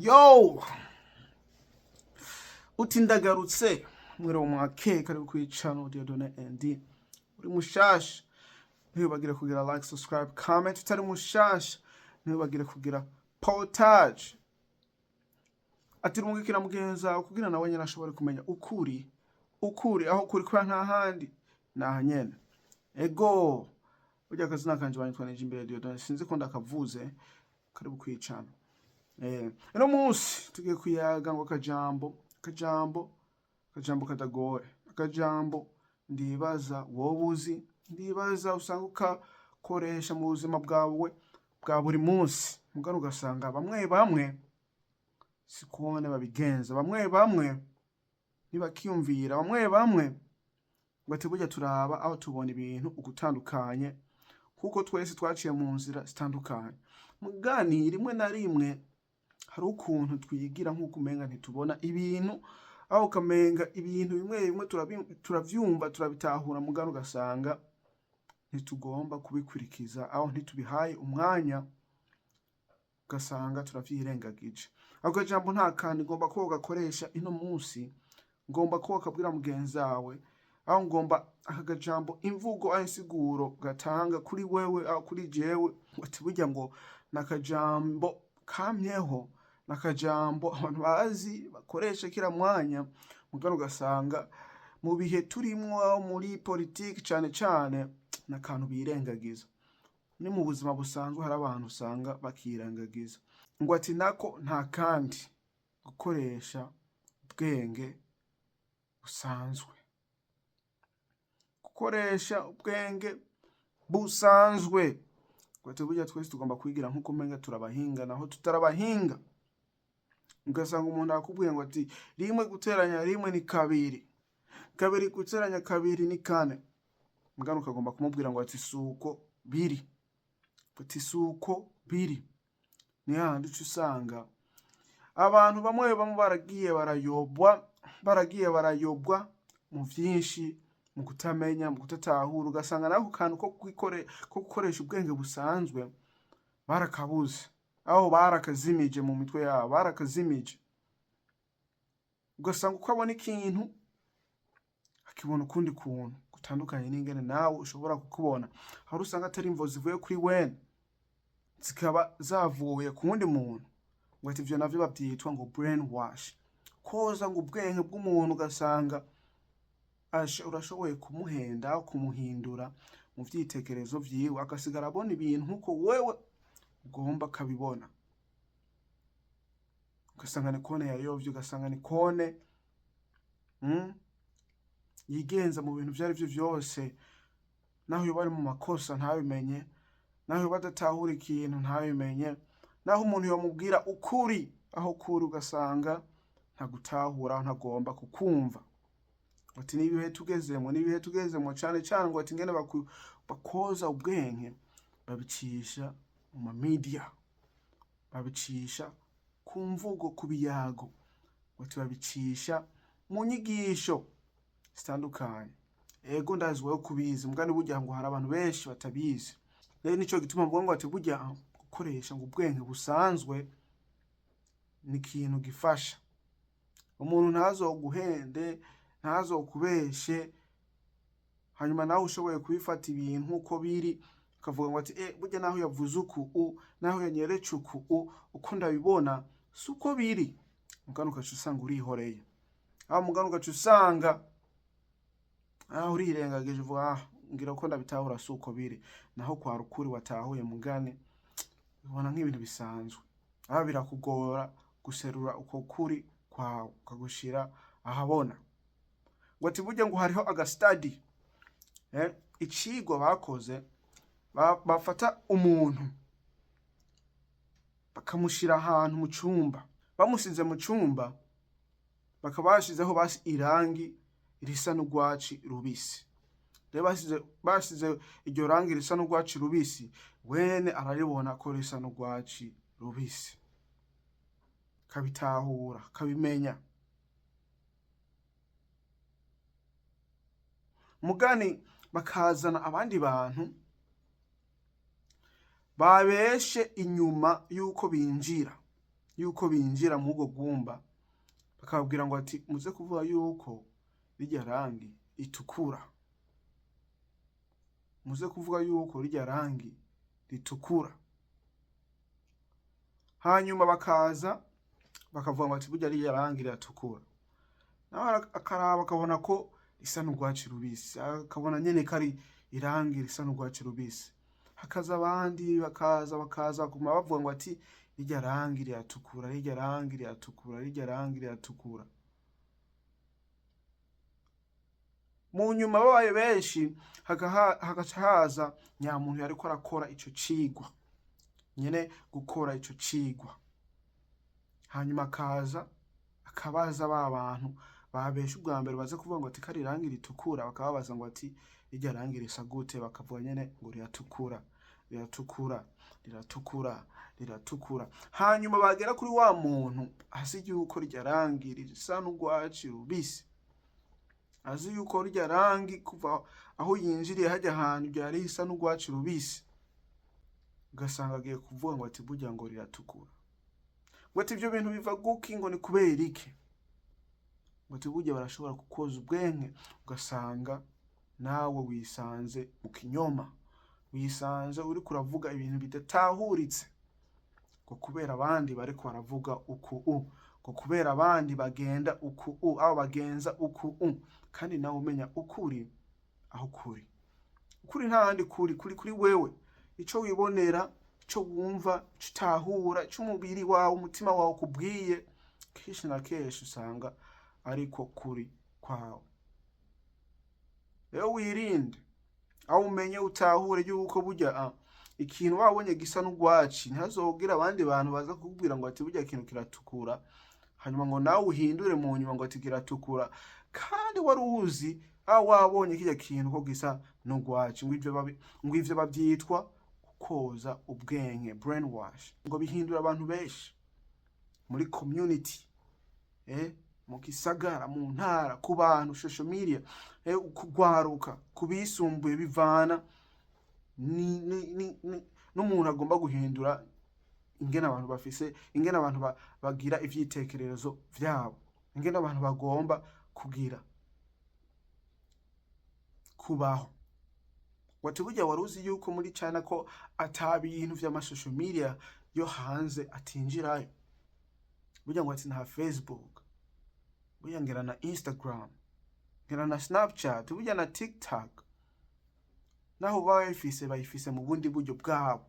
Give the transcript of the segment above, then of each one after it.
Yo! Uti ndagarutse mwiriwe mwakeye karibu kuri channel Dieudonné ND. Uri mushasha ntibagire kugira like, subscribe, comment. Utari mushasha ntibagire kugira partage. Ati rumugikira mugenza kugira nawe nyene ashobore kumenya ukuri aho kuri kwa nta handi naha nyene. Ego burya akazina kanje banyitwa Nijimbere Dieudonné, sinzi ko ndakavuze. Karibu kuri channel. Eno munsi tugiye kuyaga ngo akajambo kadagoye, akajambo ndibaza wobuzi, ndibaza usanga ukakoresha mu buzima bwawe bwa buri munsi, mugano ugasanga bamwe sikone babigenza, bamwe ntibakiyumvira, bamwe bati burya turaba aho tubona ibintu ugutandukanye kuko twese twaciye mu nzira zitandukanye. Mugani rimwe na rimwe hari ukuntu twigira nk'uko umenga ntitubona ibintu, aho ukamenga ibintu bimwe turavyumva turabitahura, mugano ugasanga ntitugomba kubikurikiza, aho ntitubihaye umwanya ugasanga turavyirengagije. Ako jambo nta kandi ngomba ko gakoresha ino munsi, ngomba ko kabwira mugenzi wawe, aho ngomba aka jambo imvugo ayinsiguro gatanga kuri wewe aho kuri jewe, ati burya ngo nakajambo kamyeho, nakajambo abantu bazi bakoresha kira mwanya, mugano ugasanga mu bihe turimwo muri politiki cane nakantu birengagiza. Ni mu buzima busanzwe hari abantu usanga bakirengagiza, ngo ati nako nta kandi gukoresha ubwenge busanzwe, gukoresha ubwenge busanzwe. Ngo ati burya twese tugomba kwigira nk'uko umenga turabahinga naho tutarabahinga. Ugasanga umuntu akubwiye ngo ati rimwe guteranya rimwe ni kabiri, kabiri guteranya kabiri ni kane, mugano ukagomba kumubwira ngo ati suko biri, ati suko biri. Ni handi usanga abantu bamwe baragiye barayobwa mu vyinshi, mu kutamenya, mu kutatahura. Ugasanga nako kantu ko gukoresha ubwenge busanzwe barakabuze, aho barakazimije mu mitwe yabo, barakazimije. Ugasanga uko abona ikintu akibona ukundi kuntu gutandukanye n'ingene nawe ushobora kukubona. Hari usanga atari imvo zivuye kuri wene, zikaba zavuye ku wundi muntu. Ngo ati ivyo navyo bavyitwa ngo brainwash, koza ngo ubwenge bw'umuntu ugasanga urashoboye kumuhenda, kumuhindura mu vyitekerezo vyiwe, agasigara abona ibintu nkuko wewe ugomba kabibona. Ugasanga ni kone yayovye, ugasanga ni kone yigenza mu bintu vyari vyo vyose, naho yoba ari mu makosa ntabimenye, naho yoba adatahura ikintu ntabimenye, naho umuntu yomubwira ukuri aho kuri ugasanga ntagutahura, ntagomba kukumva. Ati nibihe tugezemo cane ngo ati ngene bakoza ubwenge babicisha mu media, babicisha ku mvugo, ku biyago, ati babicisha mu nyigisho zitandukanye. Ego ndazi wewe kubizi, mugani burya ngo hari abantu benshi batabizi. Rero nico gituma mvuga ngo ati burya gukoresha ngo ubwenge busanzwe ni ikintu gifasha. Umuntu ntazoguhende, ntazokubeshe, hanyuma nawe ushoboye kubifata ibintu nkuko biri, ukavuga ngo ati burya naho yavuze uku, naho yanyeretse uko ndabibona suko biri. Mugano ugaca usanga urihoreye, aho mugano ugaca usanga urirengagije, uvuga ngira ko ndabitahura suko biri, naho kwa rukuri watahuye mugani ubona nk'ibintu bisanzwe. Aho birakugora guserura uko kuri kwawe ukagushira ahabona. Ngo ati burya ngo hariho agastadi, icigwa bakoze, bafata umuntu bakamushira ahantu mu cumba, bamusize mu cumba bakabashizeho basi irangi risa n'urwaci rubisi. Rero basize iryo rangi risa n'urwaci rubisi, wene araribona ko risa n'urwaci rubisi, kabitahura, kabimenya. Mugani bakazana abandi bantu babeshe inyuma yuko binjira, yuko binjira mu ubwo bwumba bakababwira ngo ati muze kuvuga yuko rirya rangi ritukura, muze kuvuga yuko rirya rangi ritukura. Hanyuma bakaza bakavuga ngo ati burya rirya rangi riratukura, nawe akaraba akabona ko risa n'urwatsi rubisi, akabona nyene ko ari irangi risa n'urwatsi rubisi. Hakaza abandi bakaza bakaguma bavuga ngo ati rirya rangi riratukura, rirya rangi riratukura, rirya rangi riratukura. Mu nyuma babaye benshi hagaca haza nyamuntu yariko arakora ico cigwa, nyene gukora ico cigwa. Hanyuma akabaza ba bantu babeshe ubwa mbere baze kuvuga ngo ati kari rangi ritukura, bakababaza ngo ati rirya rangi risa gute, bakavuga nyene ngo riratukura, riratukura, riratukura, riratukura. Hanyuma bagera kuri wa muntu azi yuko rirya rangi risa n'urwatsi rubisi, azi yuko rirya rangi kuva aho yinjiriye hajya ahantu ryari risa n'urwatsi rubisi, ugasanga agiye kuvuga ngo ati burya ngo riratukura. Ngo ati ivyo bintu biva guki, ngo ni kubera iki? Ngo ati burya barashobora kukoza ubwenge, ugasanga nawe wisanze mu kinyoma, wisanze uriko uravuga ibintu bidatahuritse, ngo kubera abandi bariko baravuga uku, ngo kubera abandi bagenda uku, abo bagenza uku, kandi nawe umenya ukuri aho kuri. Ukuri nta handi kuri wewe, ico wibonera, ico wumva, ico utahura, ico umubiri wawe, umutima wawe kubwiye, kenshi na kenshi usanga ariko kuri kwawe. Rero wirinde, aho umenye utahure yuko burya ikintu wabonye gisa n'urwatsi, ntihazogira abandi bantu baza kukubwira ngo ati burya ikintu kiratukura, hanyuma ngo nawe uhindure mu nyuma ngo ati kiratukura, kandi wari uzi aho wabonye kirya kintu ko gisa n'urwatsi. Ngo ivyo bavyitwa koza ubwenge, brainwash. Ngo bihindura abantu benshi muri community, mu gisagara, mu ntara, ku bantu, social media, kugwaruka, kubisumbuye, bivana n'umuntu agomba guhindura ingene abantu bafise, ingene abantu bagira ivyitekerezo vyabo, ingene abantu bagomba kugira kubaho. Wati burya waruzi yuko muri China ko ata bintu vy'amasocial media yo hanze atinjirayo? Burya ngo ati nta Facebook, burya ngera na Instagram, ngera na Snapchat, burya na TikTok, naho bayifise mu bundi buryo bwabo,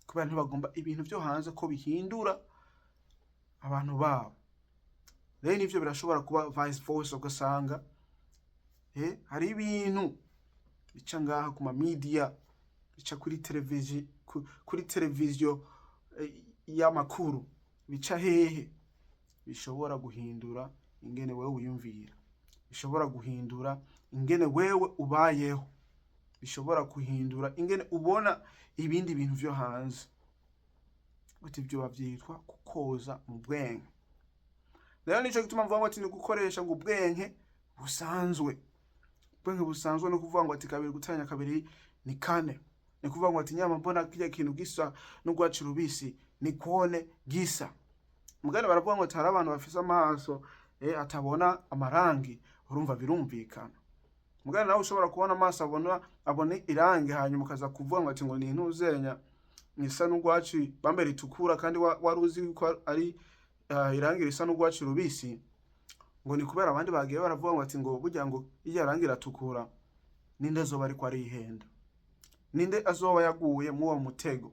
kubera ntibagomba ibintu vyo hanze ko bihindura abantu babo. Rero nivyo birashobora kuba vice versa, ugasanga hari ibintu bica ngaha ku ma media, bica kuri televiziyo y'amakuru, bica hehe, bishobora guhindura ingene wewe wiyumvira, bishobora guhindura ingene wewe ubayeho, bishobora guhindura ingene ubona ibindi bintu vyo hanze. Ati ivyo bavyitwa kukoza mu bwenge. Rero nico gituma mvuga ngo ati ni gukoresha ngo ubwenge busanzwe. Ubwenge busanzwe no kuvuga ngo ati 2 gutanya 2 ni 4. Ni kuvuga ngo ati nyama mbona kirya kintu gisa n'urwatsi rubisi ni kone gisa. Mugane baravuga ngo hari abantu bafise amaso atabona amarangi, urumva birumvikana. Mugane nawe ushobora kubona amaso abona irangi, hanyuma ukaza kuvuga ngo ati ngo ni ntuzenya nisa n'urwatsi bambere ritukura, kandi waruzi yuko ari irangi risa n'urwatsi rubisi, ngo ni kubera abandi bagiye baravuga ngo ati ngo burya ngo irya rangi ratukura. Ninde azoba ariko arihenda? Ninde azoba yaguye mu uwo mutego?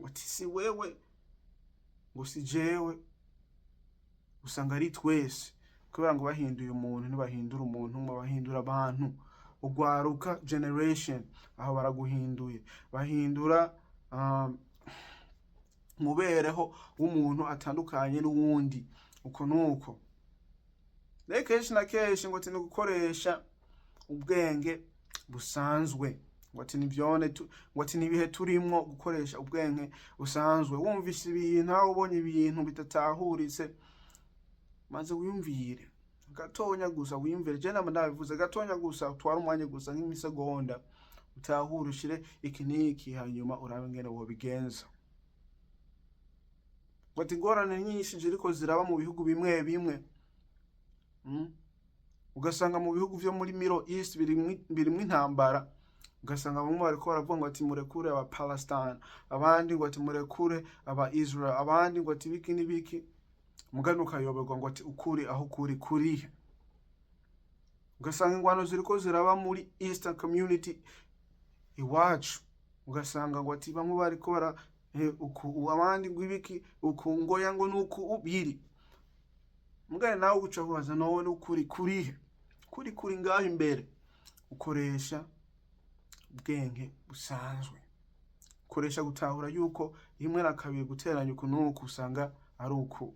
Ngo ati si wewe, ngo si jewe, usanga ari twese, kubera ngo bahinduye umuntu ntibahindura umuntu, ngo bahindura abantu. Ugwaruka generation aho baraguhinduye, bahindura mubereho w'umuntu atandukanye n'uwundi, uko nuko. Rero kenshi na kenshi ngo ati ni gukoresha ubwenge busanzwe, ngo ati nivyone ngo ati nibihe turimwo gukoresha ubwenge busanzwe. Wumvise ibintu, aho ubonye ibintu bitatahuritse, maze wiyumvire gatonya gusa, wiyumvire. Je nama ndabivuze gatonya gusa, utwara umwanya gusa nk'imisegonda, utahurushire iki niki, hanyuma urabe ngene wobigenza. ngo ati ingorane nyinshi ziriko ziraba mu bihugu bimwe bimwe. Ugasanga mu bihugu vyo muri Middle East birimwo intambara, ugasanga bamwe bariko baravuga ngo ati murekure aba Palestine, abandi ngo ati murekure aba Israel, abandi ngo ati biki n'ibiki. Mugani ukayoberwa ngo ati ukuri aho kuri kurihe. Ugasanga ingwano ziriko ziraba muri Eastern Community iwacu, ugasanga ngo ati bamwe bariko bara abandi ngo ibiki uku ngoya ngo nuku ubiri. Mugani nawe uca kubaza none ukuri kurihe? Kuri ngaho imbere. Ukoresha ubwenge busanzwe, ukoresha gutahura yuko rimwe na kabiri guteranya uku nuku usanga ari uku.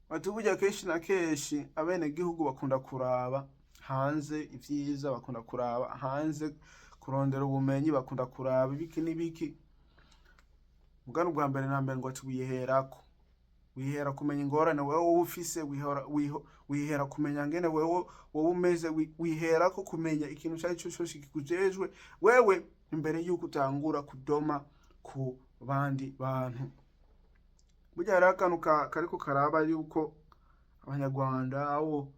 Ati burya kenshi na kenshi abene gihugu bakunda kuraba hanze ivyiza, bakunda kuraba hanze kurondera ubumenyi, bakunda kuraba ibiki n'ibiki. Mugani ubwa mbere na mbere ngo ati wihera kumenya ingorane wewe ufise, wihera kumenya ngene wewe umeze, wihera ko kumenya ikintu cyari cyo cyose kikujejwe wewe imbere yuko utangura kudoma ku bandi bantu. Burya hari akantu kariko karaba yuko abanyarwanda abo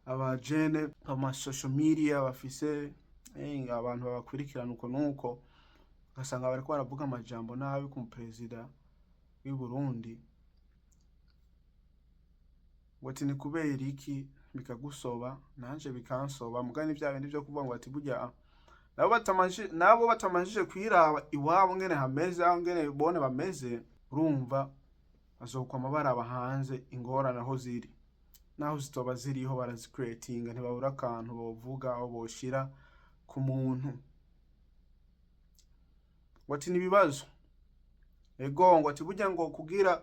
abajene ama social media bafise abantu babakurikirana uko nuko, ugasanga bariko baravuga amajambo nabi ku perezida w'u Burundi. Wati ni kubera iki bikagusoba nanje bikansoba. Mugani vya bindi vyo kuvuga ngo ati burya nabo batamanjije kwiraba iwabo ngene hameze, aho ngene bone bameze, urumva azokwa amabara bahanze ingorane aho ziri, naho zitoba ziriho barazicreatinga, ntibabura akantu bovuga aho boshira ku muntu. Wati nibibazo ego ngo ati burya ngo kugira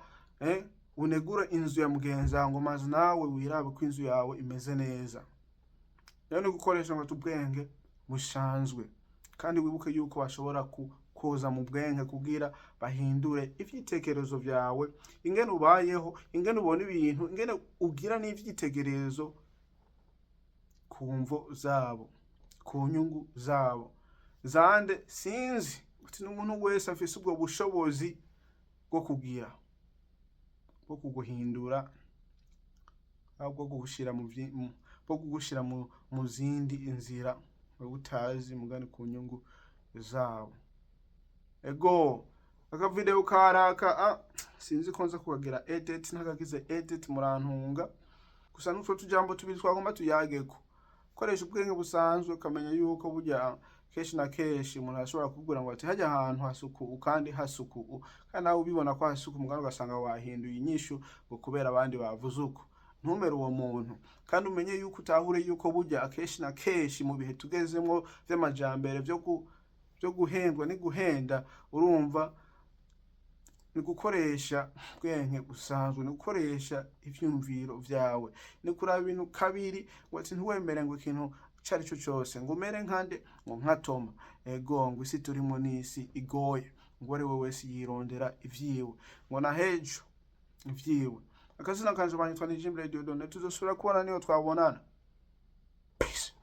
unegura inzu ya mugenza ngo maze nawe wirabe ko inzu yawe imeze neza. Rero ni gukoresha ngo tubwenge bushanzwe, kandi wibuke yuko bashobora koza mu bwenge kugira bahindure ivyitekerezo vyawe, ingene ubayeho, ingene ubona ibintu, ingene ugira n'ivyitegerezo ku mvo zabo, ku nyungu zabo. Zande sinzi uti n'umuntu wese afise ubwo bushobozi bwo kugira, bwo kuguhindura, bwo kugushira bwo kugushira mu zindi inzira utazi, mugani ku nyungu zabo. Ego aka video karaka sinzi ko nza kubagira edit, ntakagize edit murantunga. Gusa n'utwo tujambo tubiri twagomba tuyageko. Koresha ubwenge busanzwe ukamenya yuko burya kenshi na kenshi umuntu ashobora kugura ngo ati hajya ahantu hasuku kandi hasuku, kandi nawe ubibona ko hasuku muganga ugasanga wahinduye inyishu ngo kubera abandi bavuze uko. Ntumere uwo muntu, kandi umenye yuko utahure yuko burya kenshi na kenshi mu bihe tugezemo vy'amajambere byo guhendwa ni guhenda, urumva ni gukoresha ubwenge busanzwe, ni gukoresha ivyumviro vyawe, ni kuraba ibintu kabiri. Wati ntiwemere ngo ikintu cari cyo cyose ngo umere nkande ngo nkatoma. Ego ngo isi turimo n'isi igoye, ngo ari wewe wese yirondera ivyiwe, ngo na hejo ivyiwe. Akazina kanje banyitwa ni Jim Radio Done, tuzosubira kubona niyo twabonana. Peace.